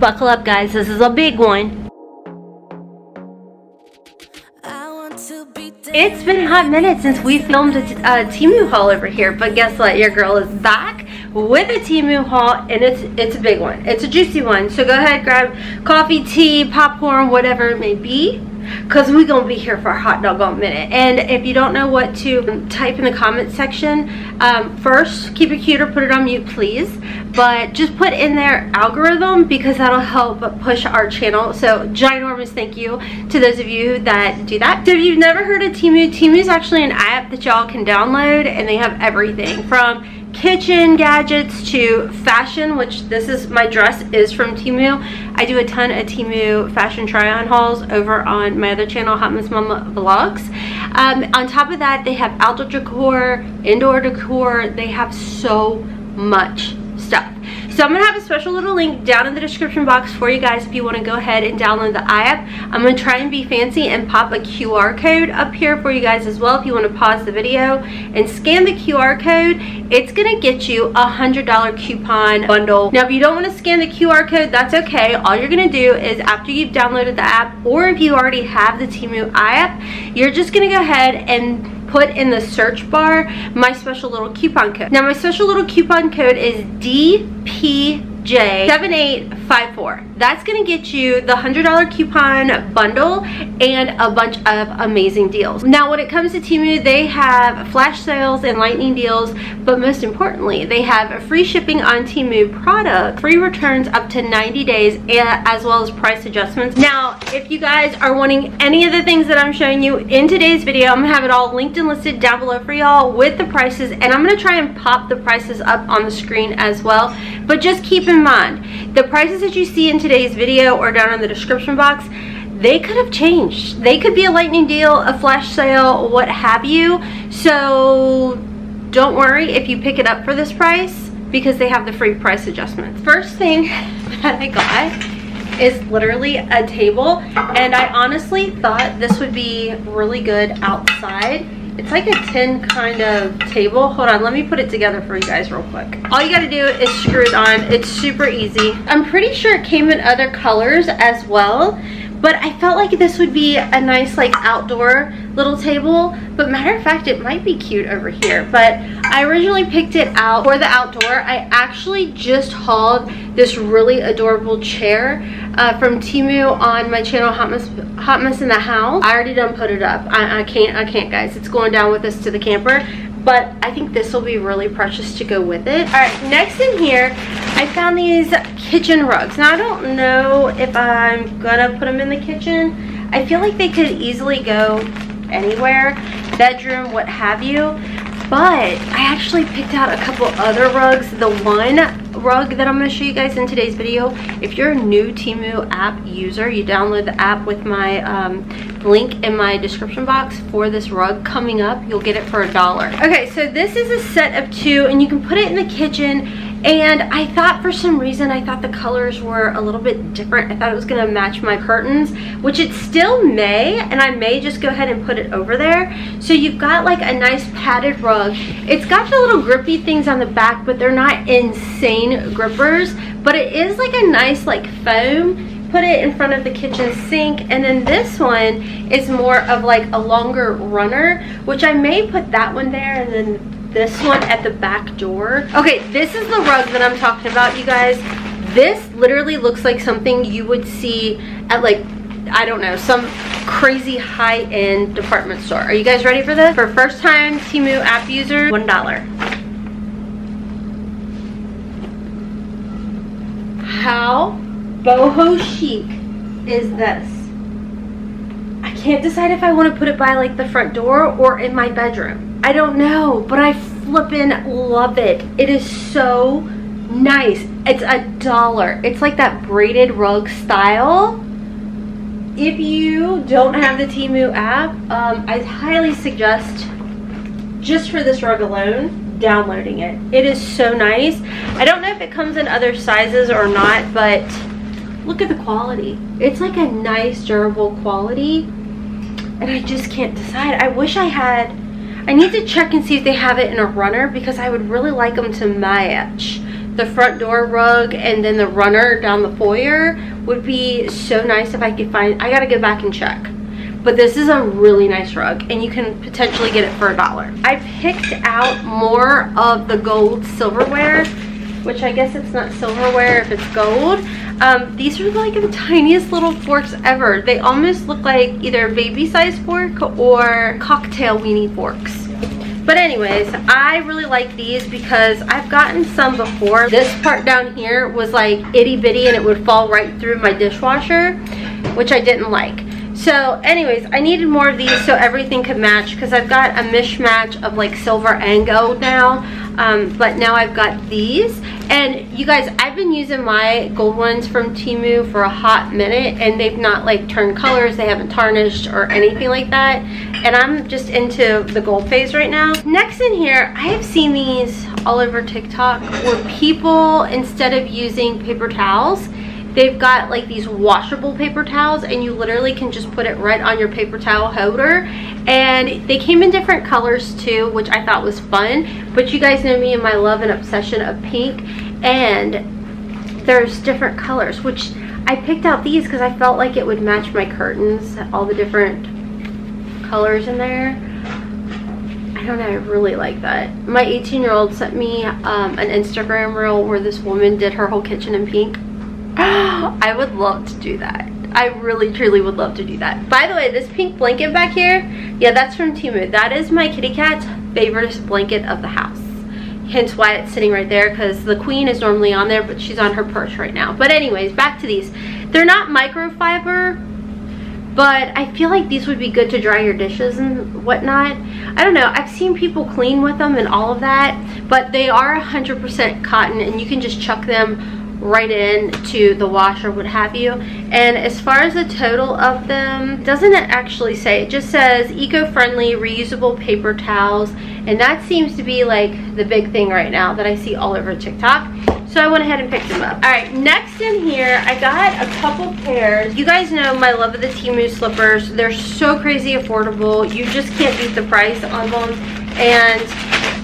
Buckle up, guys, this is a big one. It's been a hot minute since we filmed a Temu haul over here, but guess what? Your girl is back with a Temu haul, and it's a big one. It's a juicy one. So go ahead, grab coffee, tea, popcorn, whatever it may be, because we're gonna be here for a hot doggone minute. And if you don't know what to type in the comment section, first keep it cute or put it on mute, please. But just put in their algorithm, because that'll help push our channel. So ginormous thank you to those of you that do that. So if you've never heard of Temu, Temu is actually an app that y'all can download, and they have everything from kitchen gadgets to fashion, which this is, my dress is from Temu. I do a ton of Temu fashion try-on hauls over on my other channel, Hot Mess Mama Vlogs. On top of that, they have outdoor decor, indoor decor. They have so much stuff. So I'm gonna have a special little link down in the description box for you guys if you want to go ahead and download the iApp. I'm gonna try and be fancy and pop a QR code up here for you guys as well. If you want to pause the video and scan the QR code, it's gonna get you a $100 coupon bundle. Now if you don't want to scan the QR code, that's okay. All you're gonna do is, after you've downloaded the app, or if you already have the Temu iApp, you're just gonna go ahead and put in the search bar my special little coupon code. Now my special little coupon code is DPJ7854. That's gonna get you the $100 coupon bundle and a bunch of amazing deals. Now when it comes to Temu, they have flash sales and lightning deals, but most importantly, they have free shipping on Temu products, free returns up to 90 days, as well as price adjustments. Now, if you guys are wanting any of the things that I'm showing you in today's video, I'm gonna have it all linked and listed down below for y'all with the prices, and I'm gonna try and pop the prices up on the screen as well. But just keep in mind, the prices that you see in today's video or down in the description box, they could have changed. They could be a lightning deal, a flash sale, what have you. So don't worry if you pick it up for this price, because they have the free price adjustments. First thing that I got is literally a table, and I honestly thought this would be really good outside. It's like a tin kind of table. Hold on, let me put it together for you guys real quick. All you gotta do is screw it on. It's super easy. I'm pretty sure it came in other colors as well, but I felt like this would be a nice like outdoor little table. But matter of fact, it might be cute over here. But I originally picked it out for the outdoor. I actually just hauled this really adorable chair from Temu on my channel, Hot Mess in the House. I already done put it up. I can't guys. It's going down with us to the camper. But I think this will be really precious to go with it. All right, next in here, I found these kitchen rugs. Now I don't know if I'm gonna put them in the kitchen. I feel like they could easily go anywhere, bedroom, what have you. But I actually picked out a couple other rugs. The one rug that I'm going to show you guys in today's video, if you're a new Temu app user, you download the app with my link in my description box for this rug coming up. You'll get it for $1. Okay, so this is a set of 2, and you can put it in the kitchen. And I thought, for some reason, I thought the colors were a little bit different. I thought it was gonna match my curtains, which it still may, and I may just go ahead and put it over there. So you've got like a nice padded rug. It's got the little grippy things on the back, but they're not insane grippers, but it is like a nice like foam. Put it in front of the kitchen sink. And then this one is more of like a longer runner, which I may put that one there, and then this one at the back door. Okay, this is the rug that I'm talking about, you guys. This literally looks like something you would see at like, I don't know, some crazy high-end department store. Are you guys ready for this? For first time Temu app user, $1. How boho chic is this? I can't decide if I want to put it by like the front door or in my bedroom. I don't know, but I flippin' love it. It is so nice. It's $1. It's like that braided rug style. If you don't have the Temu app, I highly suggest, just for this rug alone, downloading it. It is so nice. I don't know if it comes in other sizes or not, but look at the quality. It's like a nice durable quality, and I just can't decide. I wish I had, I need to check and see if they have it in a runner, because I would really like them to match the front door rug and then the runner down the foyer would be so nice if I could find. I gotta go back and check. But this is a really nice rug and you can potentially get it for $1. I picked out more of the gold silverware, which I guess it's not silverware if it's gold. These are like the tiniest little forks ever. They almost look like either a baby size fork or cocktail weenie forks. But anyways, I really like these because I've gotten some before. This part down here was like itty bitty and it would fall right through my dishwasher, which I didn't like. So anyways, I needed more of these so everything could match, because I've got a mishmash of like silver and gold now. But now I've got these. And you guys, I've been using my gold ones from Temu for a hot minute and they've not like turned colors, they haven't tarnished or anything like that. And I'm just into the gold phase right now. Next in here, I have seen these all over TikTok where people, instead of using paper towels, they've got like these washable paper towels and you literally can just put it right on your paper towel holder. And they came in different colors too, which I thought was fun. But you guys know me and my love and obsession of pink, and there's different colors, which I picked out these because I felt like it would match my curtains, all the different colors in there. I don't know, I really like that. My 18-year-old sent me an Instagram reel where this woman did her whole kitchen in pink. I would love to do that. I really truly would love to do that. By the way, this pink blanket back here, yeah, that's from Temu. That is my kitty cat's favorite blanket of the house. Hence why it's sitting right there, because the queen is normally on there, but she's on her perch right now. But anyways, back to these. They're not microfiber, but I feel like these would be good to dry your dishes and whatnot. I don't know, I've seen people clean with them and all of that, but they are 100% cotton and you can just chuck them right into the wash or what have you. And as far as the total of them, doesn't it actually say, it just says eco-friendly reusable paper towels, and that seems to be like the big thing right now that I see all over TikTok. So I went ahead and picked them up. All right, next in here, I got a couple pairs. You guys know my love of the Temu slippers. They're so crazy affordable. You just can't beat the price on them. And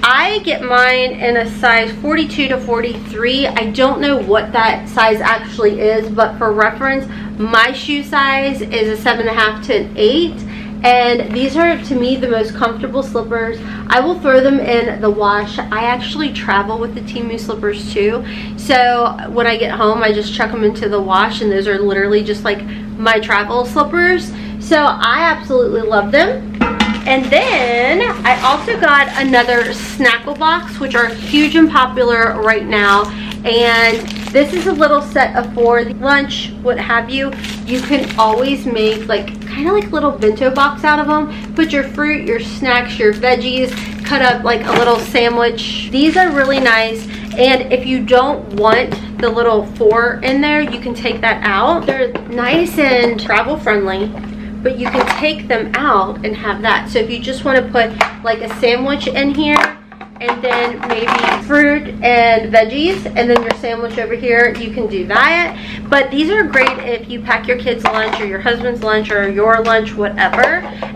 I get mine in a size 42 to 43. I don't know what that size actually is, but for reference, my shoe size is a 7.5 to an 8. And these are, to me, the most comfortable slippers. I will throw them in the wash. I actually travel with the Temu slippers too. So when I get home, I just chuck them into the wash, and those are literally just like my travel slippers. So I absolutely love them. And then I also got another Snackle box, which are huge and popular right now. And this is a little set of 4, lunch, what have you. You can always make like kind of like little bento box out of them. Put your fruit, your snacks, your veggies, cut up like a little sandwich. These are really nice. And if you don't want the little 4 in there, you can take that out. They're nice and travel friendly, but you can take them out and have that. So if you just want to put like a sandwich in here, and then maybe fruit and veggies, and then your sandwich over here, you can do that. But these are great if you pack your kids' lunch or your husband's lunch or your lunch, whatever.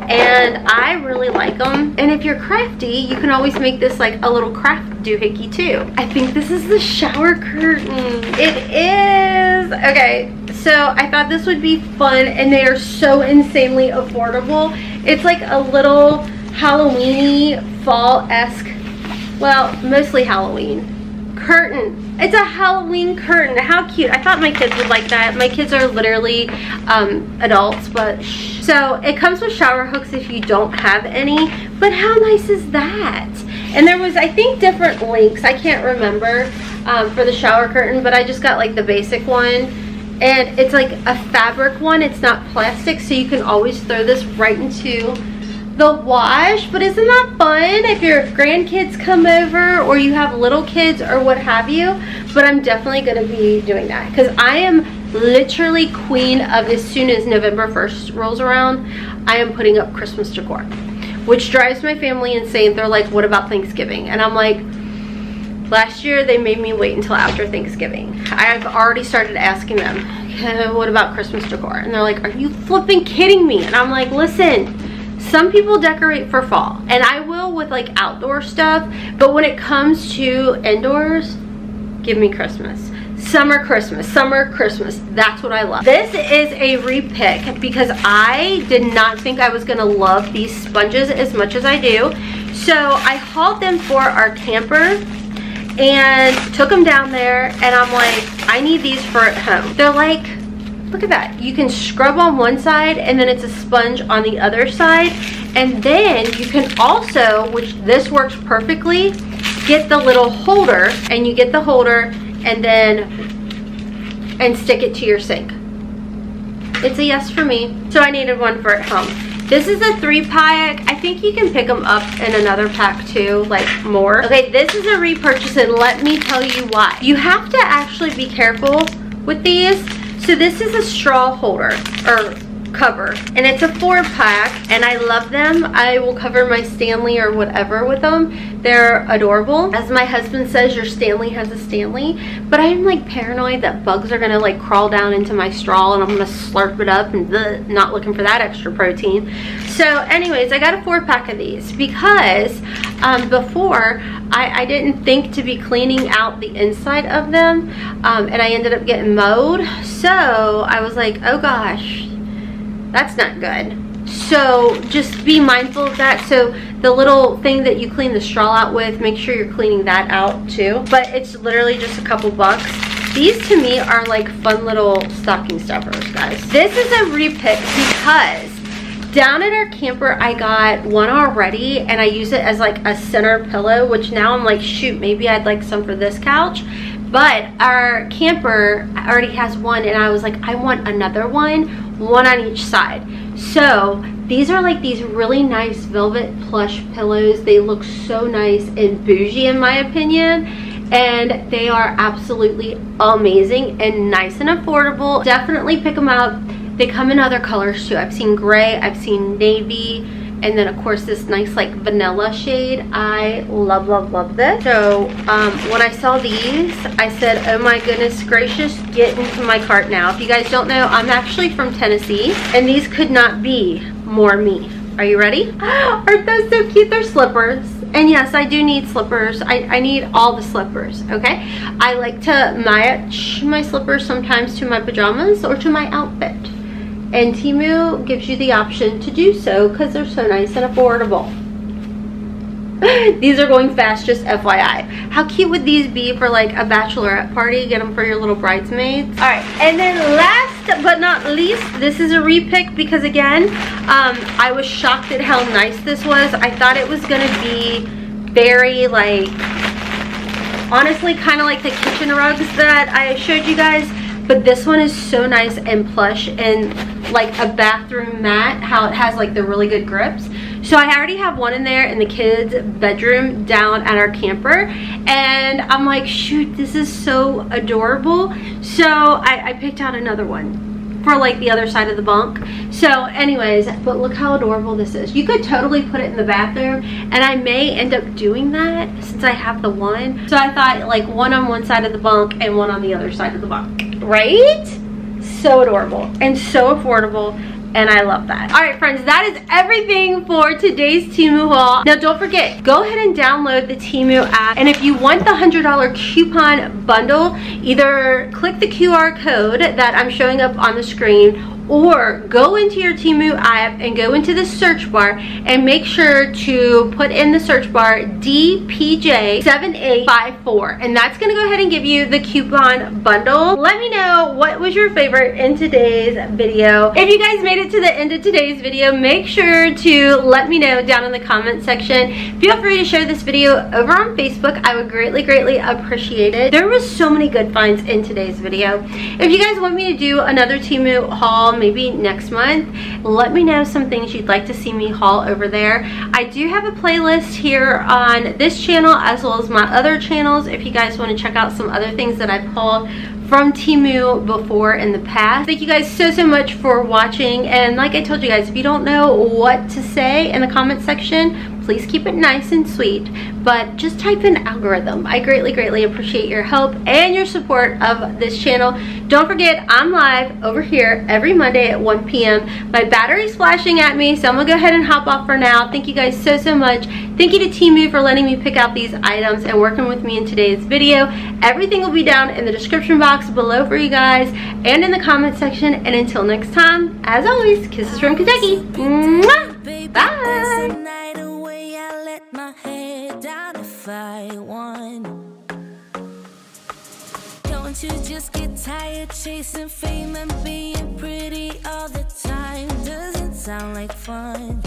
And I really like them. And if you're crafty, you can always make this like a little craft doohickey too. I think this is the shower curtain. It is. Okay, so I thought this would be fun, and they are so insanely affordable. It's like a little Halloween-y, fall-esque, well, mostly Halloween curtain. It's a Halloween curtain. How cute. I thought my kids would like that. My kids are literally adults, but so it comes with shower hooks if you don't have any. But how nice is that? And there was, I think, different lengths. I can't remember for the shower curtain, but I just got like the basic one. And it's like a fabric one. It's not plastic, so you can always throw this right into the wash. But isn't that fun if your grandkids come over or you have little kids or what have you? But I'm definitely going to be doing that because I am literally queen of, as soon as November 1st rolls around, I am putting up Christmas decor, which drives my family insane. They're like, what about Thanksgiving? And I'm like, last year they made me wait until after Thanksgiving. I've already started asking them, okay, what about Christmas decor? And they're like, are you flipping kidding me? And I'm like, listen, some people decorate for fall, and I will with like outdoor stuff, but when it comes to indoors, give me Christmas. Summer Christmas, summer Christmas. That's what I love. This is a repick because I did not think I was gonna love these sponges as much as I do. So I hauled them for our camper and took them down there, and I'm like, I need these for at home. They're like, look at that. You can scrub on one side and then it's a sponge on the other side. And then you can also, which this works perfectly, get the little holder, and you get the holder and stick it to your sink. It's a yes for me. So I needed one for at home. This is a 3-pack. I think you can pick them up in another pack too, like more. Okay, this is a repurchase, and let me tell you why. You have to actually be careful with these. So this is a straw holder, or cover, and it's a 4-pack, and I love them. I will cover my Stanley or whatever with them. They're adorable. As my husband says, your Stanley has a Stanley, but I'm like paranoid that bugs are gonna like crawl down into my straw and I'm gonna slurp it up, and not looking for that extra protein. So anyways, I got a 4-pack of these because before I didn't think to be cleaning out the inside of them, and I ended up getting mowed. So I was like, oh gosh, that's not good. So just be mindful of that. So the little thing that you clean the straw out with, make sure you're cleaning that out too. But it's literally just a couple bucks. These to me are like fun little stocking stuffers, guys. This is a repick because down at our camper I got one already, and I use it as like a center pillow, which now I'm like, shoot, maybe I'd like some for this couch. But our camper already has one, and I was like, I want another one on each side. So these are like these really nice velvet plush pillows. They look so nice and bougie in my opinion, and they are absolutely amazing and nice and affordable. Definitely pick them up. They come in other colors too. I've seen gray, I've seen navy, and then of course this nice like vanilla shade. I love, love, love this. So when I saw these, I said, oh my goodness gracious, get into my cart now. If you guys don't know, I'm actually from Tennessee, and these could not be more me. Are you ready? Aren't those so cute? They're slippers. And yes, I do need slippers. I need all the slippers, okay? I like to match my slippers sometimes to my pajamas or to my outfit. And Temu gives you the option to do so because they're so nice and affordable. These are going fast, just FYI. How cute would these be for like a bachelorette party? Get them for your little bridesmaids. All right, and then last but not least, this is a repick because again, I was shocked at how nice this was. I thought it was gonna be very like, honestly, kind of like the kitchen rugs that I showed you guys. But this one is so nice and plush and like a bathroom mat, how it has like the really good grips. So I already have one in there in the kids' bedroom down at our camper. And I'm like, shoot, this is so adorable. So I picked out another one for like the other side of the bunk. So anyways, but look how adorable this is. You could totally put it in the bathroom, and I may end up doing that since I have the one. So I thought like one on one side of the bunk and one on the other side of the bunk. Right? So adorable and so affordable, and I love that. All right, friends, that is everything for today's Temu haul. Now, don't forget, go ahead and download the Temu app, and if you want the $100 coupon bundle, either click the QR code that I'm showing up on the screen, or go into your Temu app and go into the search bar and make sure to put in the search bar DPJ7854, and that's gonna go ahead and give you the coupon bundle. Let me know what was your favorite in today's video. If you guys made it to the end of today's video, make sure to let me know down in the comment section. Feel free to share this video over on Facebook. I would greatly, greatly appreciate it. There was so many good finds in today's video. If you guys want me to do another Temu haul, maybe next month, let me know some things you'd like to see me haul over there. I do have a playlist here on this channel as well as my other channels if you guys want to check out some other things that I've hauled from Temu before in the past. Thank you guys so much for watching, and like I told you guys, if you don't know what to say in the comment section, Please keep it nice and sweet, but just type in algorithm. I greatly appreciate your help and your support of this channel. Don't forget, I'm live over here every Monday at 1 p.m. My battery's flashing at me, so I'm gonna go ahead and hop off for now. Thank you guys so much. Thank you to Temu for letting me pick out these items and working with me in today's video. Everything will be down in the description box below for you guys and in the comment section. And until next time, as always, kisses from Kentucky. Mwah! Bye. Don't you just get tired chasing fame and being pretty all the time? Doesn't sound like fun.